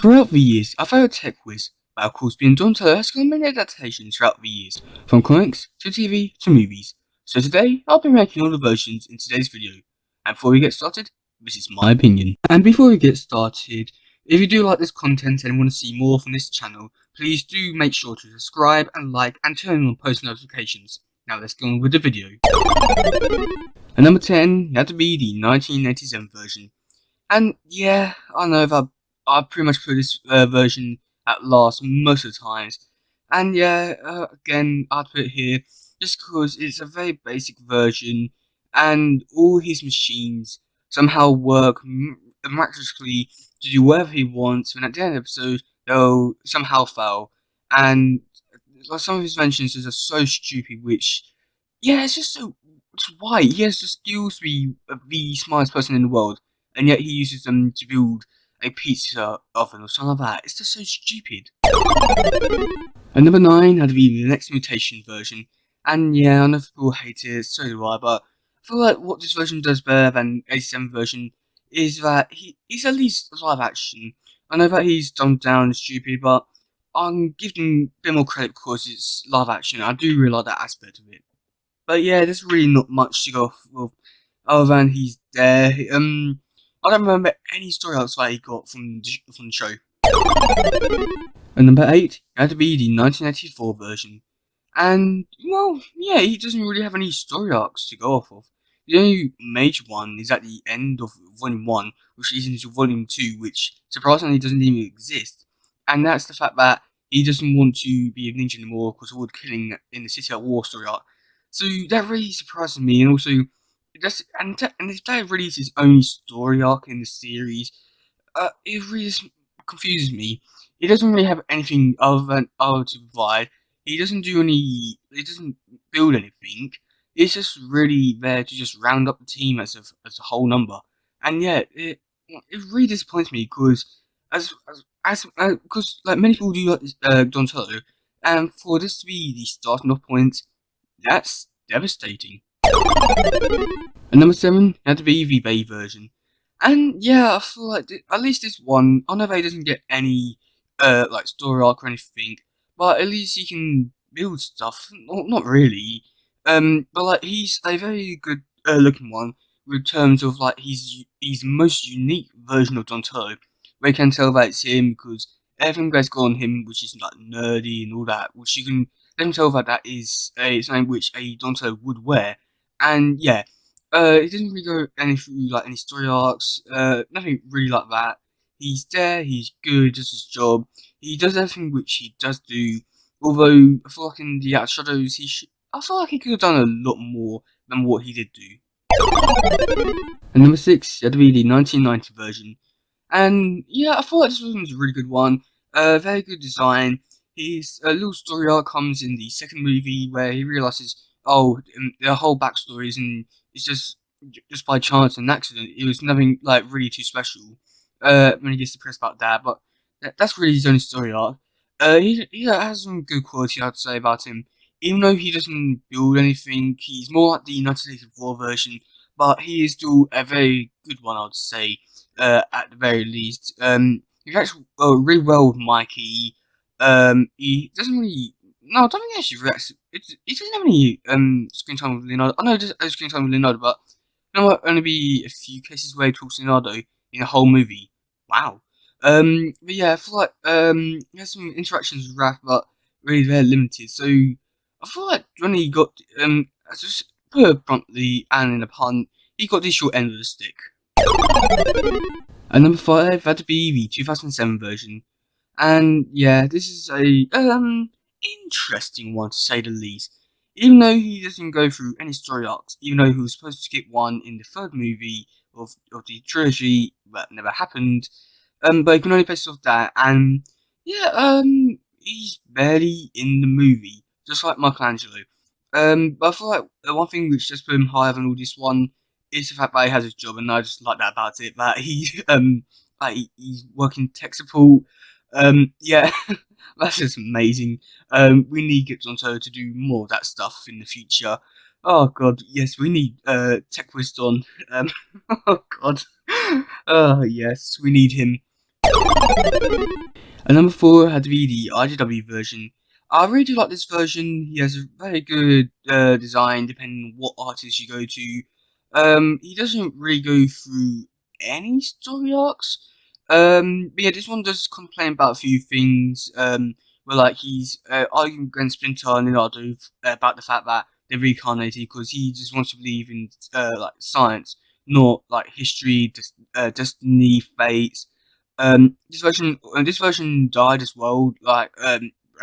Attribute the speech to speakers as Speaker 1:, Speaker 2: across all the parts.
Speaker 1: Throughout the years, our favourite tech quiz, but of course being Donatello has gone many adaptations throughout the years, from comics to TV to movies. So today, I'll be ranking all the versions in today's video. And before we get started, this is my opinion. And before we get started, if you do like this content and want to see more from this channel, please do make sure to subscribe and like and turn on post notifications. Now let's go on with the video. At number 10, had to be the 1987 version. And yeah, I know that I pretty much put this version at last most of the times. And yeah, again, I'd put it here just because it's a very basic version and all his machines somehow work miraculously to do whatever he wants, and at the end of the episode, they'll somehow fail. And like, some of his inventions are just so stupid, which, yeah, it's just so, it's why he has the skills to be the smartest person in the world, and yet he uses them to build a pizza oven or something like that. It's just so stupid. And number 9 had to be the next Mutation version. And yeah, I know people hate it, so do I, but I feel like what this version does better than 87 version is that he's at least live action. I know that he's dumbed down and stupid, but I'm giving him a bit more credit because it's live action. I do really like that aspect of it. But yeah, there's really not much to go off of other than he's there. I don't remember any story arcs that he got from the show. And number 8 had to be the 1984 version. And, well, yeah, he doesn't really have any story arcs to go off of. The only major one is at the end of Volume 1, which leads into Volume 2, which surprisingly doesn't even exist. And that's the fact that he doesn't want to be a ninja anymore because of all the killing in the City at War story arc. So that really surprises me, and also, if that really is his only story arc in the series, it really just confuses me. He doesn't really have anything other to provide. He doesn't build anything. It's just really there to just round up the team as a whole number. And yeah, it really disappoints me because because like many people do like Donatello, and for this to be the starting off point, that's devastating. And number 7 had to be the Bay version. And yeah, I feel like at least this one, I know that he doesn't get any like story arc or anything, but at least he can build stuff. Not really. But like he's a very good looking one in terms of like he's the most unique version of Donatello. Where you can tell that it's him because everything that's got on him, which is like nerdy and all that, which you can then tell that is something which a Donatello would wear. And yeah, it doesn't really go through like any story arcs, nothing really like that. He's there, he's good, does his job. He does everything which he does do. Although I feel like in the Shadows, I feel like he could have done a lot more than what he did do. And number 6 had to be the 1990 version. And yeah, I feel like this was a really good one. Very good design. His little story arc comes in the second movie where he realizes, oh, the whole backstory isn't. It's just by chance and accident. It was nothing like really too special. When he gets depressed about that, but that's really his only story arc. He has some good quality, I'd say, about him. Even though he doesn't build anything, he's more like the 1984 version, but he is still a very good one, I'd say. At the very least, he reacts really well with Mikey. He doesn't really. No, I don't think he actually reacts. He doesn't have any screen time with Leonardo. I know he does screen time with Leonardo, but there might only be a few cases where he talks to Leonardo in the whole movie. Wow. But yeah, I feel like he has some interactions with Raph, but really they're limited. So I feel like when he got just put it bluntly and in a pun, he got the short end of the stick. And number 5 had to be the 2007 version. And yeah, this is a interesting one to say the least. Even though he doesn't go through any story arcs, even though he was supposed to get one in the third movie of the trilogy, that never happened. But he can only base off that, and yeah, he's barely in the movie, just like Michelangelo. But I feel like the one thing which just put him higher than all this one is the fact that he has his job, and I just like that about it. That he's working tech support. Yeah, that's just amazing. We need Gibbs Onto to do more of that stuff in the future. Oh god, yes, we need Tech Wisdom. Oh god. Oh yes, we need him. And number 4 had to be the IGW version. I really do like this version. He has a very good design depending on what artist you go to. He doesn't really go through any story arcs. But yeah, this one does complain about a few things. Where like he's arguing against Splinter and Leonardo about the fact that they're reincarnated because he just wants to believe in like science, not like history, destiny, fates. This version died as well, like a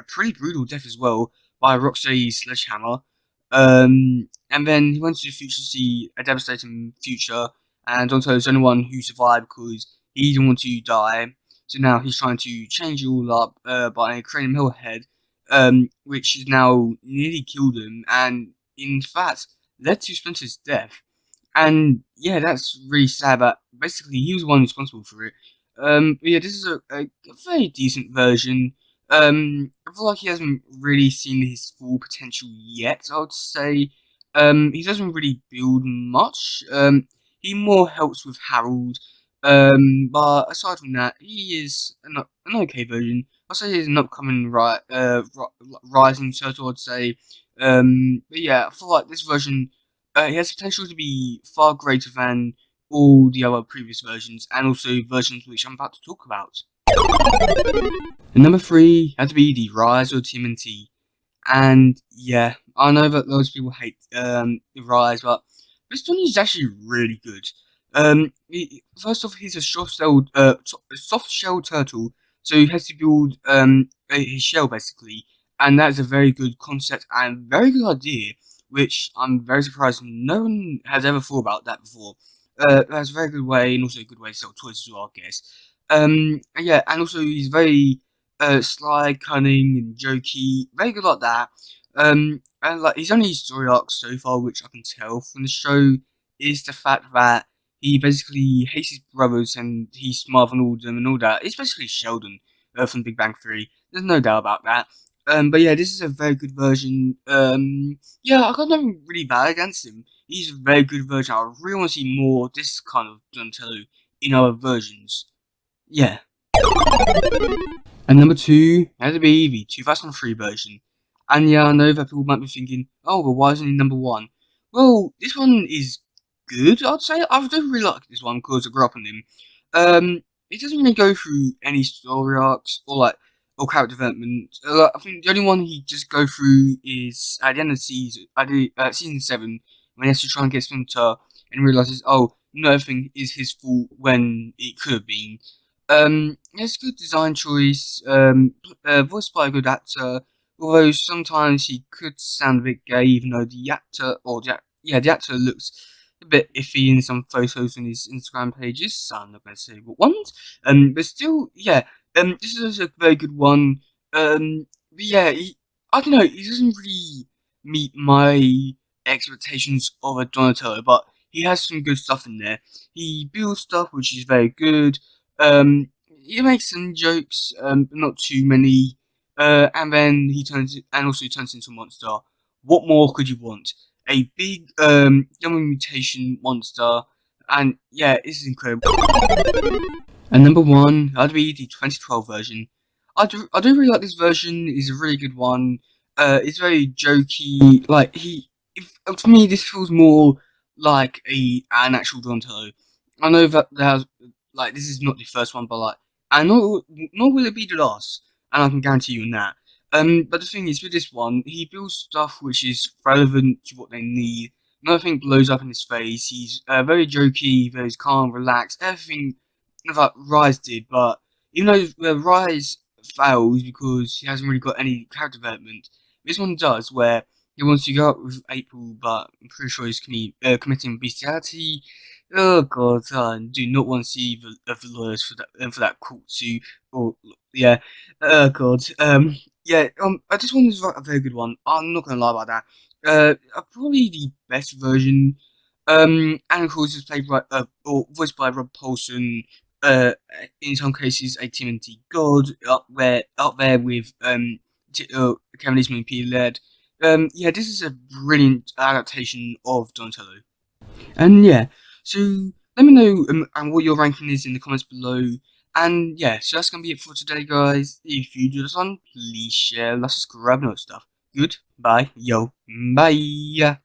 Speaker 1: pretty brutal death as well by Rocksteady's sledgehammer. And then he went to the future to see a devastating future, and Donatello is the only one who survived because he didn't want to die. So now he's trying to change it all up by creating Millhead, which has now nearly killed him, and in fact led to Splinter's death. And yeah, that's really sad. But basically, he was the one responsible for it. But yeah, this is a very decent version. I feel like he hasn't really seen his full potential yet. I would say, he doesn't really build much. He more helps with Harold. But aside from that, he is an okay version. I'd say he's an upcoming rising turtle. I'd say. But yeah, I feel like this version, it has potential to be far greater than all the other previous versions, and also versions which I'm about to talk about. And number 3 had to be the Rise of TMNT. And yeah, I know that loads of people hate the Rise, but this one is actually really good. First off, he's a soft shell turtle, so he has to build his shell basically, and that is a very good concept and very good idea, which I'm very surprised no one has ever thought about that before. That's a very good way, and also a good way to sell toys as well, I guess. Yeah, and also he's very sly, cunning, and jokey, very good like that. And like his only story arc so far, which I can tell from the show, is the fact that he basically hates his brothers and he's smart than all of them and all that. It's basically Sheldon from Big Bang Theory. There's no doubt about that. But yeah, this is a very good version. Yeah, I got nothing really bad against him. He's a very good version. I really want to see more of this kind of Donatello in other versions. Yeah. And number 2 had to be the 2003 version. And yeah, I know that people might be thinking, oh, well, why isn't he number 1? Well, this one is good, I'd say. I do really like this one because I grew up on him. It doesn't really go through any story arcs or character development. I think the only one he just go through is at the end of the season, season 7, when he has to try and get Splinter and realizes, oh, not everything is his fault when it could have been. It's a good design choice. Voiced by a good actor, although sometimes he could sound a bit gay, even though the actor looks a bit iffy in some photos on his Instagram pages. So I'm not going to say what ones. But still, yeah. This is a very good one. But yeah, I don't know. He doesn't really meet my expectations of a Donatello, but he has some good stuff in there. He builds stuff which is very good. He makes some jokes, but not too many. And then also turns into a monster. What more could you want? A big, young mutation monster, and yeah, this is incredible. And number 1, that'd be the 2012 version. I do really like this version. It's a really good one. It's very jokey. Like for me, this feels more like an actual Donatello. I know that there's like this is not the first one, but like I know nor will it be the last, and I can guarantee you on that. But the thing is, with this one, he builds stuff which is relevant to what they need. Nothing blows up in his face. He's very jokey, very calm, relaxed. Everything that Rise did, but even though Rise fails because he hasn't really got any character development, this one does, where he wants to go out with April, but I'm pretty sure he's committing bestiality. Oh god, I do not want to see the lawyers for that court too. Or yeah, oh god, yeah. I just wanted to write a very good one. I'm not gonna lie about that. Probably the best version. And of course, it's played by or voiced by Rob Paulson. In some cases, a TMNT god up there with Kevin Eastman and Peter Laird. Yeah, this is a brilliant adaptation of Donatello. And yeah, so let me know and what your ranking is in the comments below. And yeah, so that's gonna be it for today, guys. If you do this one, please share, let's subscribe and all that stuff. Goodbye, yo, bye.